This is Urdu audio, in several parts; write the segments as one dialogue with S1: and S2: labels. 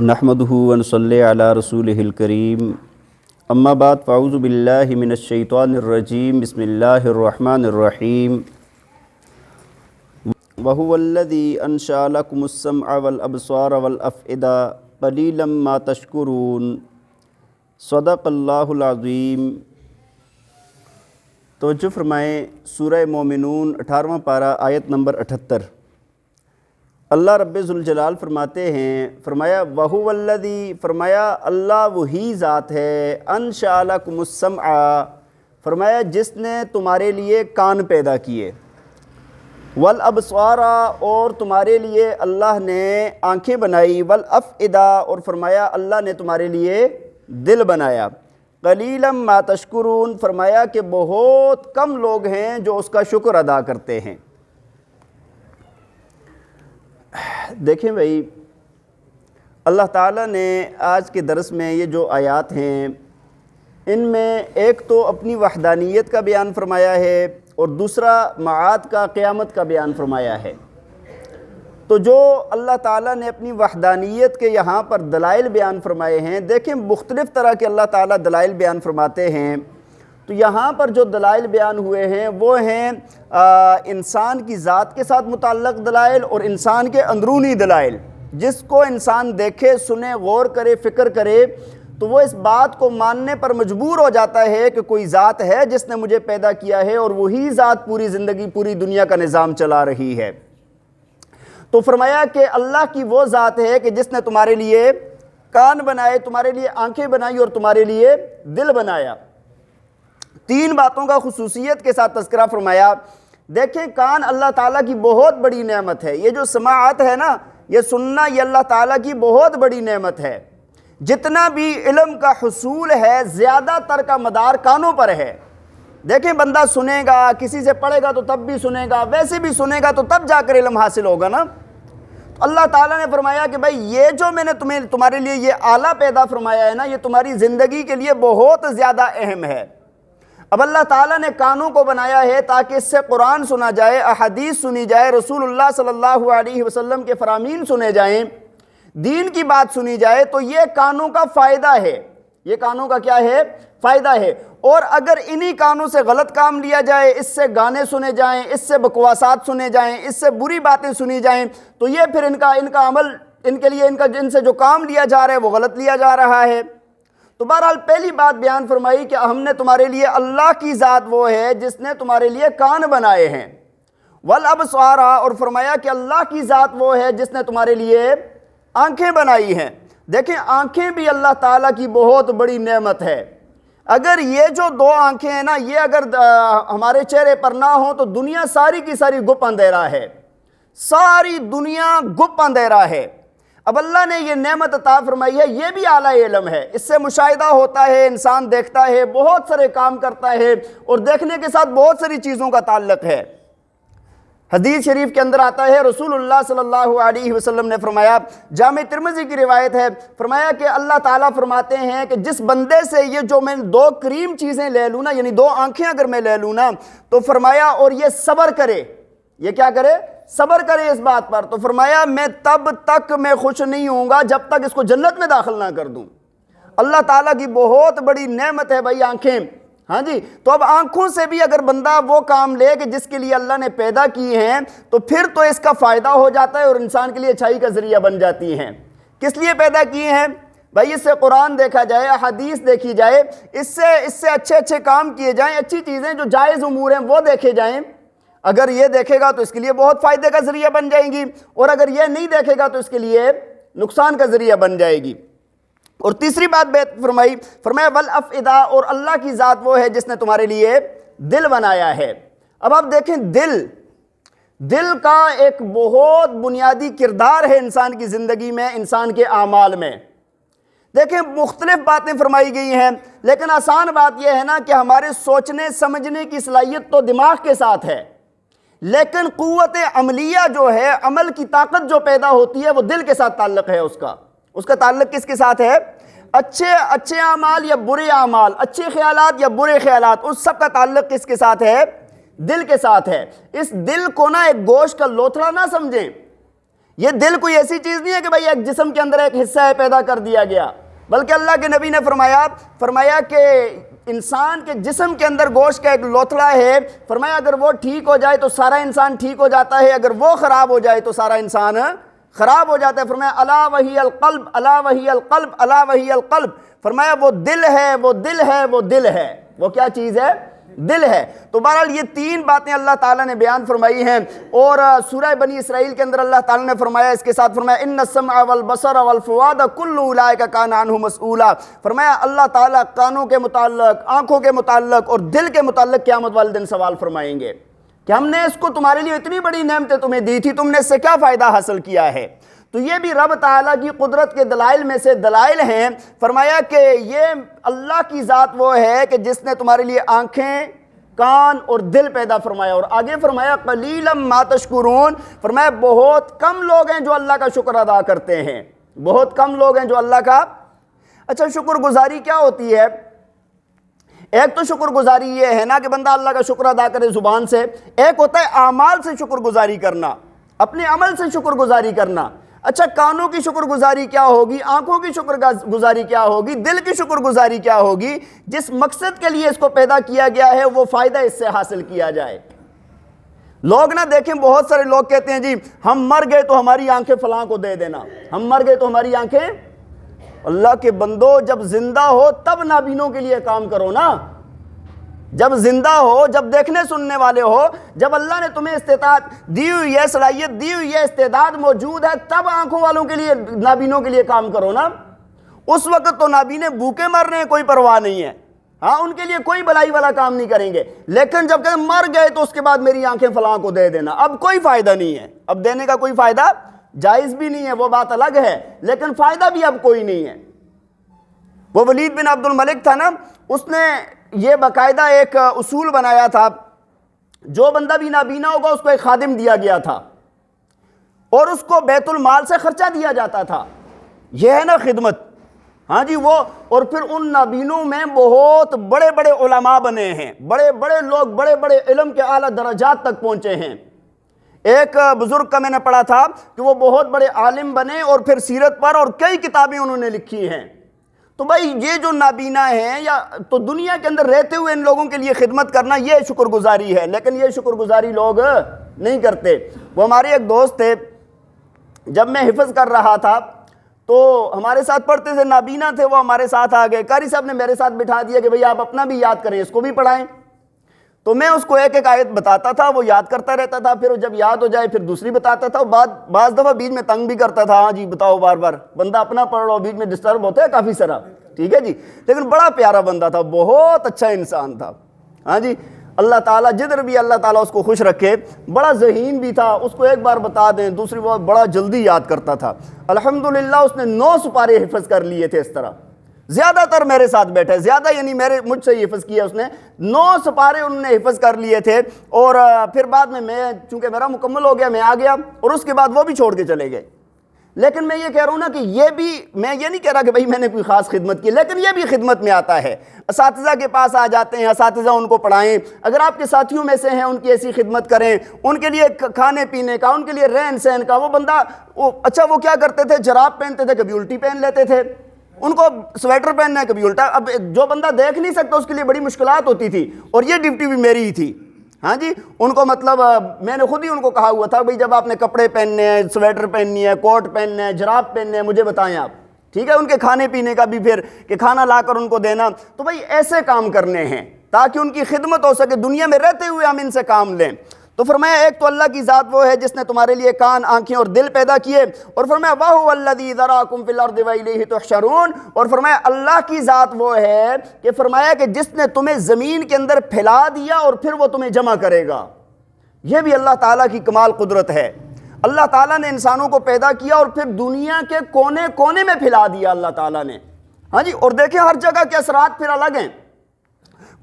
S1: نحمدہ ونصلی علی رسولہ الکریم اما بعد فاعوذ باللہ من الشیطان الرجیم بسم اللہ الرحمن الرحیم وہو الذی انشأ لکم السمع والابصار والافئدہ قلیلا ما تشکرون صدق اللہ العظیم۔ توجہ فرمائیں، سورہ مومنون 18واں پارہ آیت نمبر 78۔ اللہ رب ذوالجلال فرماتے ہیں، فرمایا وَهُوَ الَّذِي، فرمایا اللہ وہی ذات ہے، انشأ لَكُمُ السَّمْعَ، فرمایا جس نے تمہارے لیے کان پیدا کیے، وَالْأَبْصَارَ، اور تمہارے لیے اللہ نے آنکھیں بنائی، وَالْأَفْئِدَةَ، اور فرمایا اللہ نے تمہارے لیے دل بنایا، قَلِيلًا مَا تَشْكُرُونَ، فرمایا کہ بہت کم لوگ ہیں جو اس کا شکر ادا کرتے ہیں۔ دیکھیں بھائی، اللہ تعالیٰ نے آج کے درس میں یہ جو آیات ہیں ان میں ایک تو اپنی وحدانیت کا بیان فرمایا ہے اور دوسرا معاد کا، قیامت کا بیان فرمایا ہے۔ تو جو اللہ تعالیٰ نے اپنی وحدانیت کے یہاں پر دلائل بیان فرمائے ہیں، دیکھیں مختلف طرح کے اللہ تعالیٰ دلائل بیان فرماتے ہیں، تو یہاں پر جو دلائل بیان ہوئے ہیں وہ ہیں انسان کی ذات کے ساتھ متعلق دلائل اور انسان کے اندرونی دلائل۔ جس کو انسان دیکھے، سنے، غور کرے، فکر کرے تو وہ اس بات کو ماننے پر مجبور ہو جاتا ہے کہ کوئی ذات ہے جس نے مجھے پیدا کیا ہے اور وہی ذات پوری زندگی، پوری دنیا کا نظام چلا رہی ہے۔ تو فرمایا کہ اللہ کی وہ ذات ہے کہ جس نے تمہارے لیے کان بنائے، تمہارے لیے آنکھیں بنائی اور تمہارے لیے دل بنایا۔ تین باتوں کا خصوصیت کے ساتھ تذکرہ فرمایا۔ دیکھیں کان اللہ تعالیٰ کی بہت بڑی نعمت ہے، یہ جو سماعت ہے نا، یہ سننا، یہ اللہ تعالیٰ کی بہت بڑی نعمت ہے۔ جتنا بھی علم کا حصول ہے زیادہ تر کا مدار کانوں پر ہے۔ دیکھیں بندہ سنے گا، کسی سے پڑھے گا تو تب بھی سنے گا، ویسے بھی سنے گا تو تب جا کر علم حاصل ہوگا نا۔ اللہ تعالیٰ نے فرمایا کہ بھائی یہ جو میں نے تمہارے لیے یہ آلہ پیدا فرمایا ہے نا، یہ تمہاری زندگی کے لیے بہت زیادہ اہم ہے۔ اب اللہ تعالیٰ نے کانوں کو بنایا ہے تاکہ اس سے قرآن سنا جائے، احادیث سنی جائے، رسول اللہ صلی اللہ علیہ وسلم کے فرامین سنے جائیں، دین کی بات سنی جائے، تو یہ کانوں کا فائدہ ہے۔ یہ کانوں کا کیا ہے؟ فائدہ ہے۔ اور اگر انہی کانوں سے غلط کام لیا جائے، اس سے گانے سنے جائیں، اس سے بکواسات سنے جائیں، اس سے بری باتیں سنی جائیں، تو یہ پھر ان کا عمل، ان کے لیے ان سے جو کام لیا جا رہا ہے وہ غلط لیا جا رہا ہے۔ تو بہرحال پہلی بات بیان فرمائی کہ ہم نے تمہارے لیے، اللہ کی ذات وہ ہے جس نے تمہارے لیے کان بنائے ہیں، والابصار، اور فرمایا کہ اللہ کی ذات وہ ہے جس نے تمہارے لیے آنکھیں بنائی ہیں۔ دیکھیں آنکھیں بھی اللہ تعالیٰ کی بہت بڑی نعمت ہے۔ اگر یہ جو دو آنکھیں ہیں نا، یہ اگر ہمارے چہرے پر نہ ہوں تو دنیا ساری کی ساری گپ اندھیرا ہے، ساری دنیا گپ اندھیرا ہے۔ اب اللہ نے یہ نعمت عطا فرمائی ہے، یہ بھی اعلیٰ علم ہے، اس سے مشاہدہ ہوتا ہے، انسان دیکھتا ہے، بہت سارے کام کرتا ہے، اور دیکھنے کے ساتھ بہت ساری چیزوں کا تعلق ہے۔ حدیث شریف کے اندر آتا ہے، رسول اللہ صلی اللہ علیہ وسلم نے فرمایا، جامع ترمذی کی روایت ہے، فرمایا کہ اللہ تعالیٰ فرماتے ہیں کہ جس بندے سے یہ جو میں دو کریم چیزیں لے لوں نا، یعنی دو آنکھیں اگر میں لے لوں نا، تو فرمایا اور یہ صبر کرے، یہ کیا کرے؟ صبر کرے اس بات پر، تو فرمایا میں تب تک میں خوش نہیں ہوں گا جب تک اس کو جنت میں داخل نہ کر دوں۔ اللہ تعالیٰ کی بہت بڑی نعمت ہے بھائی آنکھیں، ہاں جی۔ تو اب آنکھوں سے بھی اگر بندہ وہ کام لے کہ جس کے لیے اللہ نے پیدا کی ہیں، تو پھر تو اس کا فائدہ ہو جاتا ہے اور انسان کے لیے اچھائی کا ذریعہ بن جاتی ہیں۔ کس لیے پیدا کیے ہیں بھائی؟ اس سے قرآن دیکھا جائے، حدیث دیکھی جائے، اس سے اچھے اچھے کام کیے جائیں، اچھی چیزیں جو جائز امور ہیں وہ دیکھے جائیں۔ اگر یہ دیکھے گا تو اس کے لیے بہت فائدے کا ذریعہ بن جائیں گی، اور اگر یہ نہیں دیکھے گا تو اس کے لیے نقصان کا ذریعہ بن جائے گی۔ اور تیسری بات فرمایا والافئدہ، اور اللہ کی ذات وہ ہے جس نے تمہارے لیے دل بنایا ہے۔ اب آپ دیکھیں دل کا ایک بہت بنیادی کردار ہے انسان کی زندگی میں، انسان کے اعمال میں۔ دیکھیں مختلف باتیں فرمائی گئی ہیں، لیکن آسان بات یہ ہے نا کہ ہمارے سوچنے سمجھنے کی صلاحیت تو دماغ کے ساتھ ہے، لیکن قوت عملیہ جو ہے، عمل کی طاقت جو پیدا ہوتی ہے، وہ دل کے ساتھ تعلق ہے۔ اس کا تعلق کس کے ساتھ ہے؟ اچھے اعمال یا برے اعمال، اچھے خیالات یا برے خیالات، اس سب کا تعلق کس کے ساتھ ہے؟ دل کے ساتھ ہے۔ اس دل کو نا ایک گوشت کا لوتھڑا نہ سمجھیں، یہ دل کوئی ایسی چیز نہیں ہے کہ بھائی ایک جسم کے اندر ایک حصہ ہے پیدا کر دیا گیا، بلکہ اللہ کے نبی نے فرمایا کہ انسان کے جسم کے اندر گوشت کا ایک لوتھڑا ہے، فرمایا اگر وہ ٹھیک ہو جائے تو سارا انسان ٹھیک ہو جاتا ہے، اگر وہ خراب ہو جائے تو سارا انسان خراب ہو جاتا ہے۔ فرمایا الا وہی القلب، الا وہی القلب، الا وہی القلب، فرمایا وہ دل ہے، وہ دل ہے، وہ دل ہے۔ وہ کیا چیز ہے؟ دل ہے۔ تو بہرحال یہ تین باتیں اللہ تعالیٰ نے بیان فرمائی ہیں، اور سورہ بنی اسرائیل کے اندر اللہ تعالیٰ نے فرمایا، اس کے ساتھ فرمایا ان السمع والبصر والفؤاد کل اولئک کان عنہ مسئولا، فرمایا اللہ تعالیٰ کانوں کے متعلق، آنکھوں کے متعلق اور دل کے متعلق قیامت والے دن سوال فرمائیں گے کہ ہم نے اس کو تمہارے لیے اتنی بڑی نعمتیں تمہیں دی تھی، تم نے اس سے کیا فائدہ حاصل کیا ہے؟ تو یہ بھی رب تعالیٰ کی قدرت کے دلائل میں سے دلائل ہیں۔ فرمایا کہ یہ اللہ کی ذات وہ ہے کہ جس نے تمہارے لیے آنکھیں، کان اور دل پیدا فرمایا، اور آگے فرمایا قلیلا ما تشکرون، فرمایا بہت کم لوگ ہیں جو اللہ کا شکر ادا کرتے ہیں، بہت کم لوگ ہیں جو اللہ کا۔ اچھا شکر گزاری کیا ہوتی ہے؟ ایک تو شکر گزاری یہ ہے نا کہ بندہ اللہ کا شکر ادا کرے زبان سے، ایک ہوتا ہے اعمال سے شکر گزاری کرنا، اپنے عمل سے شکر گزاری کرنا۔ اچھا کانوں کی شکر گزاری کیا ہوگی، آنکھوں کی شکر گزاری کیا ہوگی، دل کی شکر گزاری کیا ہوگی؟ جس مقصد کے لیے اس کو پیدا کیا گیا ہے وہ فائدہ اس سے حاصل کیا جائے۔ لوگ نہ دیکھیں، بہت سارے لوگ کہتے ہیں جی ہم مر گئے تو ہماری آنکھیں فلاں کو دے دینا، ہم مر گئے تو ہماری آنکھیں۔ اللہ کے بندو جب زندہ ہو تب نابینوں کے لیے کام کرو نا، جب زندہ ہو، جب دیکھنے سننے والے ہو، جب اللہ نے تمہیں استطاعت دی ہوئی ہے، صلاحیت دی ہوئی ہے، استعداد موجود ہے، تب آنکھوں والوں کے لیے، نابینوں کے لیے کام کرو نا۔ اس وقت تو نابینے بھوکے مر رہے ہیں، کوئی پرواہ نہیں ہے، ہاں ان کے لیے کوئی بلائی والا کام نہیں کریں گے، لیکن جب کہ مر گئے تو اس کے بعد میری آنکھیں فلاں کو دے دینا، اب کوئی فائدہ نہیں ہے، اب دینے کا کوئی فائدہ جائز بھی نہیں ہے، وہ بات الگ ہے، لیکن فائدہ بھی اب کوئی نہیں ہے۔ وہ ولید بن عبد الملک تھا نا، اس نے یہ باقاعدہ ایک اصول بنایا تھا، جو بندہ بھی نابینا ہوگا اس کو ایک خادم دیا گیا تھا، اور اس کو بیت المال سے خرچہ دیا جاتا تھا۔ یہ ہے نا خدمت، ہاں جی وہ، اور پھر ان نابینوں میں بہت بڑے بڑے علماء بنے ہیں، بڑے بڑے لوگ بڑے بڑے علم کے اعلیٰ درجات تک پہنچے ہیں۔ ایک بزرگ کا میں نے پڑھا تھا کہ وہ بہت بڑے عالم بنے، اور پھر سیرت پر اور کئی کتابیں انہوں نے لکھی ہیں۔ تو بھائی یہ جو نابینا ہیں، یا تو دنیا کے اندر رہتے ہوئے ان لوگوں کے لیے خدمت کرنا یہ شکر گزاری ہے، لیکن یہ شکر گزاری لوگ نہیں کرتے۔ وہ ہمارے ایک دوست تھے، جب میں حفظ کر رہا تھا تو ہمارے ساتھ پڑھتے تھے، نابینا تھے، وہ ہمارے ساتھ آ گئے، قاری صاحب نے میرے ساتھ بٹھا دیا کہ بھئی آپ اپنا بھی یاد کریں، اس کو بھی پڑھائیں۔ تو میں اس کو ایک ایک آیت بتاتا تھا، وہ یاد کرتا رہتا تھا، پھر جب یاد ہو جائے پھر دوسری بتاتا تھا، بعض دفعہ بیچ میں تنگ بھی کرتا تھا، ہاں جی بتاؤ بار بار، بندہ اپنا پڑھ رہا ہو، بیچ میں ڈسٹرب ہوتا ہے کافی سارا، ٹھیک ہے جی، لیکن بڑا پیارا بندہ تھا، بہت اچھا انسان تھا، ہاں جی، اللہ تعالیٰ جدھر بھی اللہ تعالیٰ اس کو خوش رکھے، بڑا ذہین بھی تھا، اس کو ایک بار بتا دیں دوسری بار بڑا جلدی یاد کرتا تھا۔ الحمدللہ اس نے 9 سپارے حفظ کر لیے تھے اس طرح، زیادہ تر میرے ساتھ بیٹھے، زیادہ یعنی مجھ سے ہی حفظ کیا اس نے، 9 سپارے انہوں نے حفظ کر لیے تھے، اور پھر بعد میں چونکہ میرا مکمل ہو گیا میں آ گیا، اور اس کے بعد وہ بھی چھوڑ کے چلے گئے۔ لیکن میں یہ کہہ رہا ہوں نا کہ یہ بھی، میں یہ نہیں کہہ رہا کہ بھئی میں نے کوئی خاص خدمت کی، لیکن یہ بھی خدمت میں آتا ہے۔ اساتذہ کے پاس آ جاتے ہیں، اساتذہ ان کو پڑھائیں، اگر آپ کے ساتھیوں میں سے ہیں ان کی ایسی خدمت کریں، ان کے لیے کھانے پینے کا، ان کے لیے رہن سہن کا۔ وہ بندہ اچھا وہ کیا کرتے تھے، جراب پہنتے تھے، کبھی الٹی پہن لیتے تھے، ان کو سویٹر پہننا ہے کبھی الٹا، اب جو بندہ دیکھ نہیں سکتا اس کے لیے بڑی مشکلات ہوتی تھی، اور یہ ڈیوٹی بھی میری ہی تھی، ہاں جی، ان کو مطلب میں نے خود ہی ان کو کہا ہوا تھا بھئی جب آپ نے کپڑے پہننے ہیں، سویٹر پہننی ہے، کوٹ پہننا ہے، جراب پہننے ہیں، مجھے بتائیں آپ، ٹھیک ہے، ان کے کھانے پینے کا بھی پھر کہ کھانا لا کر ان کو دینا۔ تو بھئی ایسے کام کرنے ہیں تاکہ ان کی خدمت ہو سکے، دنیا میں رہتے ہوئے ہم ان سے کام لیں۔ تو فرمایا ایک تو اللہ کی ذات وہ ہے جس نے تمہارے لیے کان، آنکھیں اور دل پیدا کیے، اور فرمایا وَهُوَ الَّذِي ذَرَاكُمْ فِي الْأَرْضِ وَإِلَيْهِ تُحْشَرُونَ، اور فرمایا اللہ کی ذات وہ ہے کہ فرمایا کہ جس نے تمہیں زمین کے اندر پھیلا دیا اور پھر وہ تمہیں جمع کرے گا۔ یہ بھی اللہ تعالیٰ کی کمال قدرت ہے۔ اللہ تعالیٰ نے انسانوں کو پیدا کیا اور پھر دنیا کے کونے کونے میں پھیلا دیا اللہ تعالیٰ نے، ہاں جی، اور دیکھیں ہر جگہ کے اثرات پھر الگ ہیں،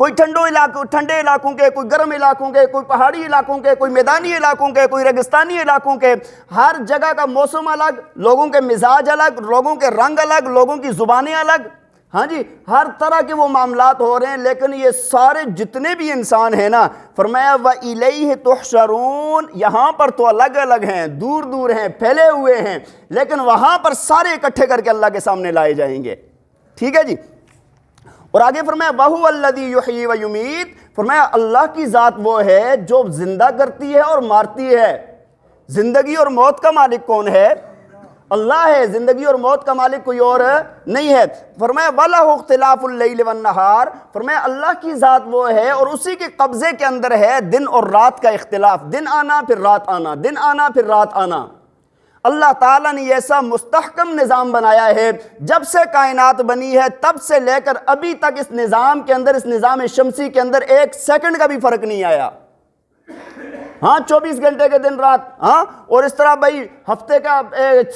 S1: کوئی ٹھنڈے علاقوں کے، کوئی گرم علاقوں کے، کوئی پہاڑی علاقوں کے، کوئی میدانی علاقوں کے، کوئی ریگستانی علاقوں کے، ہر جگہ کا موسم الگ، لوگوں کے مزاج الگ، لوگوں کے رنگ الگ، لوگوں کی زبانیں الگ، ہاں جی، ہر طرح کے وہ معاملات ہو رہے ہیں، لیکن یہ سارے جتنے بھی انسان ہیں نا، فرمایا وَإِلَيْهِ تُحْشَرُونَ، یہاں پر تو الگ الگ ہیں، دور دور ہیں، پھیلے ہوئے ہیں، لیکن وہاں پر سارے اکٹھے کر کے اللہ کے سامنے لائے جائیں گے. ٹھیک ہے جی. اور آگے فرمایا وَهُوَ الَّذِي يُحْيِي وَيُمِيتُ، فرمایا اللہ کی ذات وہ ہے جو زندہ کرتی ہے اور مارتی ہے. زندگی اور موت کا مالک کون ہے؟ اللہ ہے. زندگی اور موت کا مالک کوئی اور نہیں ہے. فرمایا وَلَهُ اخْتِلَافُ اللَّيْلِ وَالنَّهَارِ، فرمایا اللہ کی ذات وہ ہے اور اسی کے قبضے کے اندر ہے دن اور رات کا اختلاف، دن آنا پھر رات آنا، دن آنا پھر رات آنا. اللہ تعالیٰ نے ایسا مستحکم نظام بنایا ہے، جب سے کائنات بنی ہے تب سے لے کر ابھی تک اس نظام کے اندر، اس نظام شمسی کے اندر ایک سیکنڈ کا بھی فرق نہیں آیا. ہاں 24 گھنٹے کے دن رات، ہاں، اور اس طرح بھائی ہفتے کا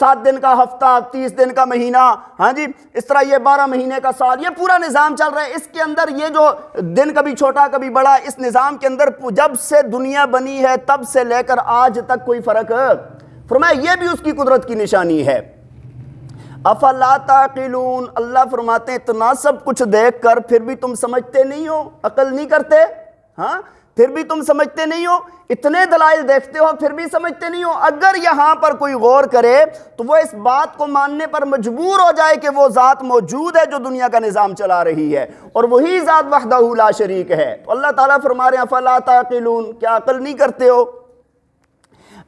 S1: 7 دن کا ہفتہ، 30 دن کا مہینہ، ہاں جی، اس طرح یہ 12 مہینے کا سال، یہ پورا نظام چل رہا ہے. اس کے اندر یہ جو دن کبھی چھوٹا کبھی بڑا، اس نظام کے اندر جب سے دنیا بنی ہے تب سے لے کر آج تک کوئی فرق. فرمایا یہ بھی اس کی قدرت کی نشانی ہے. افلا تعقلون، اللہ فرماتے ہیں اتنا سب کچھ دیکھ کر پھر بھی تم سمجھتے نہیں ہو، عقل نہیں کرتے؟ ہاں، پھر بھی تم سمجھتے نہیں ہو، اتنے دلائل دیکھتے ہو پھر بھی سمجھتے نہیں ہو. اگر یہاں پر کوئی غور کرے تو وہ اس بات کو ماننے پر مجبور ہو جائے کہ وہ ذات موجود ہے جو دنیا کا نظام چلا رہی ہے، اور وہی ذات وحدہ لا شریک ہے. تو اللہ تعالیٰ فرما رہے ہیں افلا تعقلون، کیا عقل نہیں کرتے ہو؟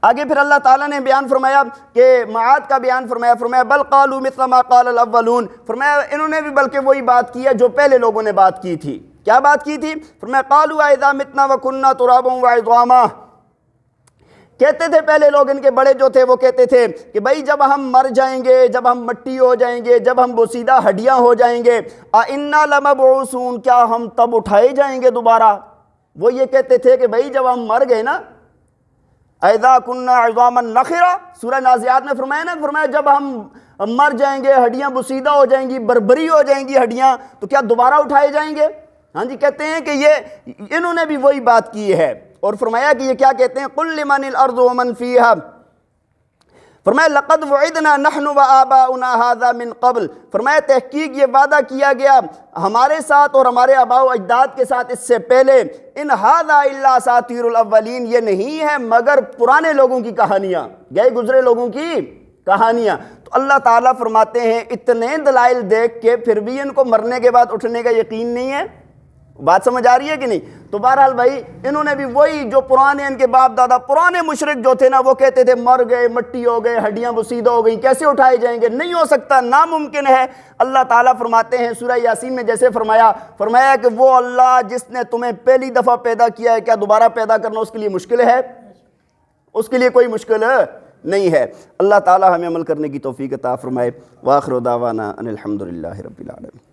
S1: آگے پھر اللہ تعالیٰ نے بیان فرمایا کہ معاد کا بیان فرمایا، فرمایا بل قالوا مثل ما قال الاولون، فرمایا انہوں نے بھی بلکہ وہی بات کی ہے جو پہلے لوگوں نے بات کی تھی. کیا بات کی تھی؟ فرمایا قالوا اذا متنا وكنا ترابا وعظاما، کہتے تھے پہلے لوگ، ان کے بڑے جو تھے وہ کہتے تھے کہ بھائی جب ہم مر جائیں گے، جب ہم مٹی ہو جائیں گے، جب ہم بوسیدہ ہڈیاں ہو جائیں گے، انا لمبعوثون، کیا ہم تب اٹھائے جائیں گے دوبارہ؟ وہ یہ کہتے تھے کہ بھائی جب ہم مر گئے نا، اذا كنا عظاما نخرا، سورہ نازعات میں فرمایا نا، فرمایا جب ہم مر جائیں گے، ہڈیاں بوسیدہ ہو جائیں گی، بربری ہو جائیں گی ہڈیاں، تو کیا دوبارہ اٹھائے جائیں گے؟ ہاں جی، کہتے ہیں کہ یہ انہوں نے بھی وہی بات کی ہے. اور فرمایا کہ یہ کیا کہتے ہیں، قل لمن الارض ومن فیہا، فرمایا لقد وعدنا نحن وآباؤنا هذا من قبل، فرمایا تحقیق یہ وعدہ کیا گیا ہمارے ساتھ اور ہمارے آباء و اجداد کے ساتھ اس سے پہلے، ان هذا الا اساطیر الاولین، یہ نہیں ہے مگر پرانے لوگوں کی کہانیاں، گئے گزرے لوگوں کی کہانیاں. تو اللہ تعالیٰ فرماتے ہیں اتنے دلائل دیکھ کے پھر بھی ان کو مرنے کے بعد اٹھنے کا یقین نہیں ہے. بات سمجھ آ رہی ہے کہ نہیں؟ تو بہرحال بھائی انہوں نے بھی وہی جو پرانے ان کے باپ دادا پرانے مشرک جو تھے نا، وہ کہتے تھے مر گئے، مٹی ہو گئے، ہڈیاں بوسیدہ ہو گئیں، کیسے اٹھائے جائیں گے؟ نہیں ہو سکتا، ناممکن ہے. اللہ تعالیٰ فرماتے ہیں سورہ یاسین میں جیسے فرمایا کہ وہ اللہ جس نے تمہیں پہلی دفعہ پیدا کیا ہے، کیا دوبارہ پیدا کرنا اس کے لیے مشکل ہے؟ اس کے لیے کوئی مشکل نہیں ہے. اللہ تعالیٰ ہمیں عمل کرنے کی توفیق عطا فرمائے. وآخر دعوانا ان الحمد للہ رب العالمین.